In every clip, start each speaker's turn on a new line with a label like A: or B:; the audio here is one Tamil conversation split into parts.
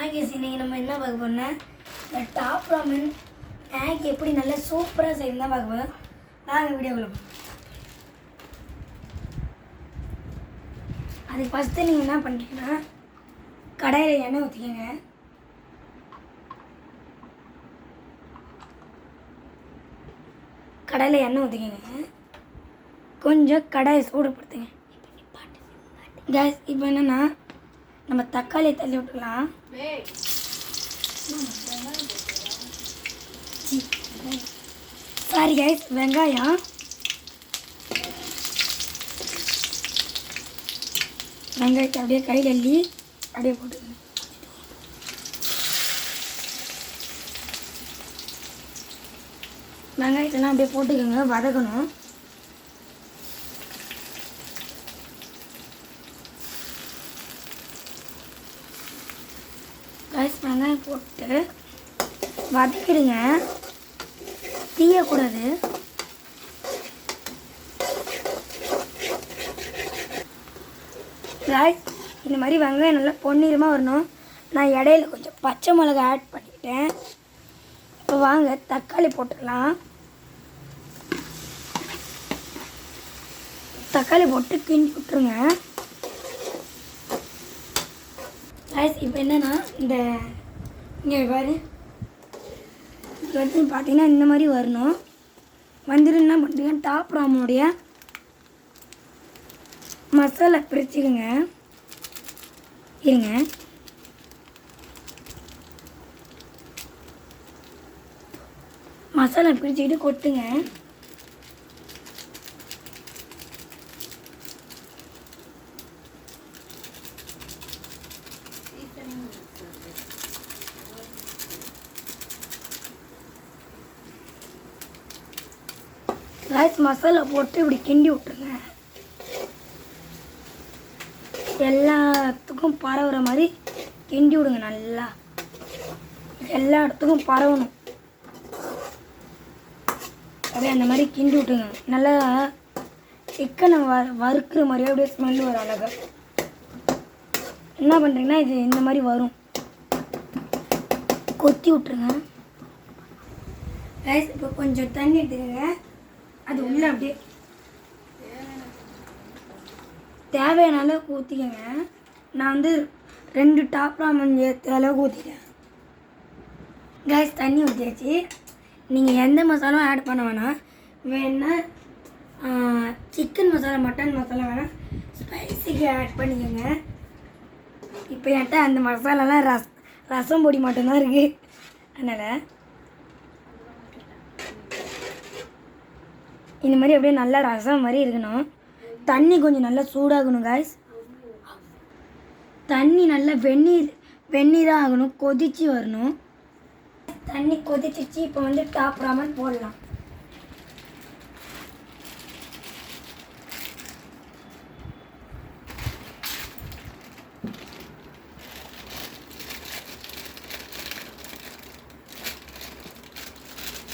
A: ஆகியஸ் இன்றைக்கி நம்ம என்ன பார்க்க போறோம்னா இந்த டாப் ராமன் மேகி எப்படி நல்லா சூப்பராக செய்யணும் தான் பார்க்க போகிறோம். நாங்கள் வீடியோக்குள்ள போகிறோம். அதுக்கு ஃபஸ்ட்டு நீங்கள் என்ன பண்ணுறீங்கன்னா கடாயில் எண்ணெய் ஊற்றிக்கங்க. கடாயில் எண்ணெய் ஊற்றிக்கங்க. கொஞ்சம் கடாயை சூடுபடுத்துங்க. கேஸ் இப்போ என்னென்னா நம்ம தக்காளியை தள்ளி விட்டுக்கலாம். சாரி கேஸ், வெங்காயம் வெங்காயத்தை அப்படியே கையில் அள்ளி அப்படியே போட்டுக்கணும். வெங்காயத்தெல்லாம் அப்படியே போட்டுக்கோங்க, வதக்கணும். ரைஸ் வெங்காயம் போட்டு வதக்கிடுங்க, தீயக்கூடாது. ரைஸ் இந்த மாதிரி வெங்காயம் நல்லா பொன்னிறமாக வரணும். நான் இடையில கொஞ்சம் பச்சை மிளகாய் ஆட் பண்ணிட்டேன். இப்போ வாங்க தக்காளி போட்டுக்கலாம். தக்காளி போட்டு கிண்டி விட்டுருங்க. ரைஸ் இப்போ என்னென்னா இந்த இங்கே பாரு, இது வந்து பார்த்தீங்கன்னா இந்த மாதிரி வரணும். வந்துட்டு என்ன பண்ணுறீங்க, டாப் ராமனுடைய மசாலா பிரிச்சுக்கோங்க. இருங்க, மசாலா பிரிச்சுக்கிட்டு கொட்டுங்க. ரைஸ் மசாலா போட்டு இப்படி கிண்டி விட்டுருங்க. எல்லாத்துக்கும் பரவுற மாதிரி கிண்டி விடுங்க. நல்லா எல்லா இடத்துக்கும் பரவணும். அப்படியே அந்த மாதிரி கிண்டி விட்டுங்க. நல்லா சிக்கனை வறுக்கிற மாதிரியே அப்படியே ஸ்மெல் வரும் அழகா. என்ன பண்ணுறீங்கன்னா இது இந்த மாதிரி வரும், கொத்தி விட்டுருங்க. ரைஸ் இப்போ கொஞ்சம் தண்ணி எடுத்துக்கோங்க. அது உள்ளே அப்படியே தேவையான அளவுக்கு ஊற்றிக்கங்க. நான் வந்து 2 டாப் ராமன் ஏற்ற அளவுக்கு ஊற்றிட்டேன். கேஸ் தண்ணி ஊற்றியாச்சு. நீங்கள் எந்த மசாலாவும் ஆட் பண்ண வேணாம். வேணால் சிக்கன் மசாலா, மட்டன் மசாலா வேணால் ஸ்பைசிக்கு ஆட் பண்ணிக்கோங்க. இப்போ என்கிட்ட அந்த மசாலாலாம் ரசம் பொடி மட்டும்தான் இருக்குது. அதனால் இந்த மாதிரி அப்படியே நல்லா ரசம் மாதிரி இருக்கணும். தண்ணி கொஞ்சம் நல்லா சூடாகணும் காய்ஸ். தண்ணி நல்லா வெந்நீராக ஆகணும், கொதிச்சு வரணும். தண்ணி கொதிச்சிச்சு. இப்போ வந்து டாப் ராமன் போடலாம்.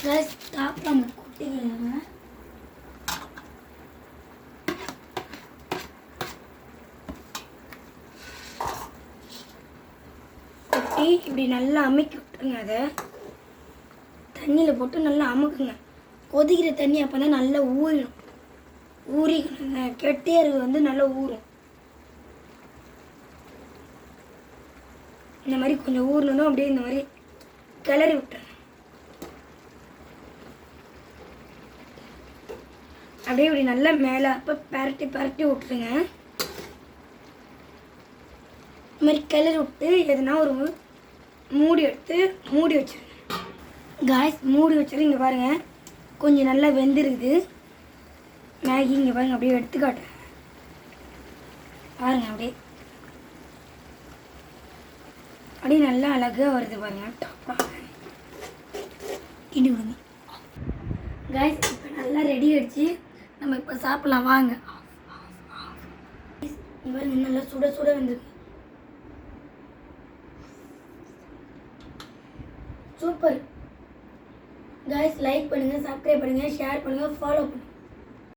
A: காய்ஸ் டாப் ராமன் கொட்டிக்கலாங்க. இப்படி நல்லா அமுக்கி விட்டுருங்க. அதை தண்ணியில் போட்டு நல்லா அமுக்குங்க. கொதிக்கிற தண்ணி அப்போ தான் நல்லா ஊறிடும். ஊறிக்கணுங்க, கெட்டியாக இருக்கிறது வந்து நல்லா ஊறும். இந்த மாதிரி கொஞ்சம் ஊறணும். அப்படியே இந்த மாதிரி கிளறி விட்டுருங்க. அப்படியே இப்படி நல்லா மேலே அப்போ பரட்டி விட்டுருங்க. இந்த மாதிரி கிளறி விட்டு எதுனா ஒரு மூடி எடுத்து மூடி வச்சுருங்க. காய்ஸ் மூடி வச்சுட்டு இங்கே பாருங்கள் கொஞ்சம் நல்லா வெந்துருக்குது மேகி. இங்கே பாருங்கள் அப்படியே எடுத்துக்காட்டுறேன் பாருங்கள். அப்படியே நல்லா அழகாக வருது பாருங்கள். கிண்டி விடுங்க. காய்ஸ் இப்போ நல்லா ரெடி ஆகிடுச்சு. நம்ம இப்போ சாப்பிட்லாம் வாங்க. இங்கே பாருங்கள் நல்லா சுட சுட வந்துருக்கு. சூப்பர். गाइस லைக் பண்ணுங்க, சப்ஸ்கிரைப் பண்ணுங்க, ஷேர் பண்ணுங்க, ஃபாலோ பண்ணுங்க.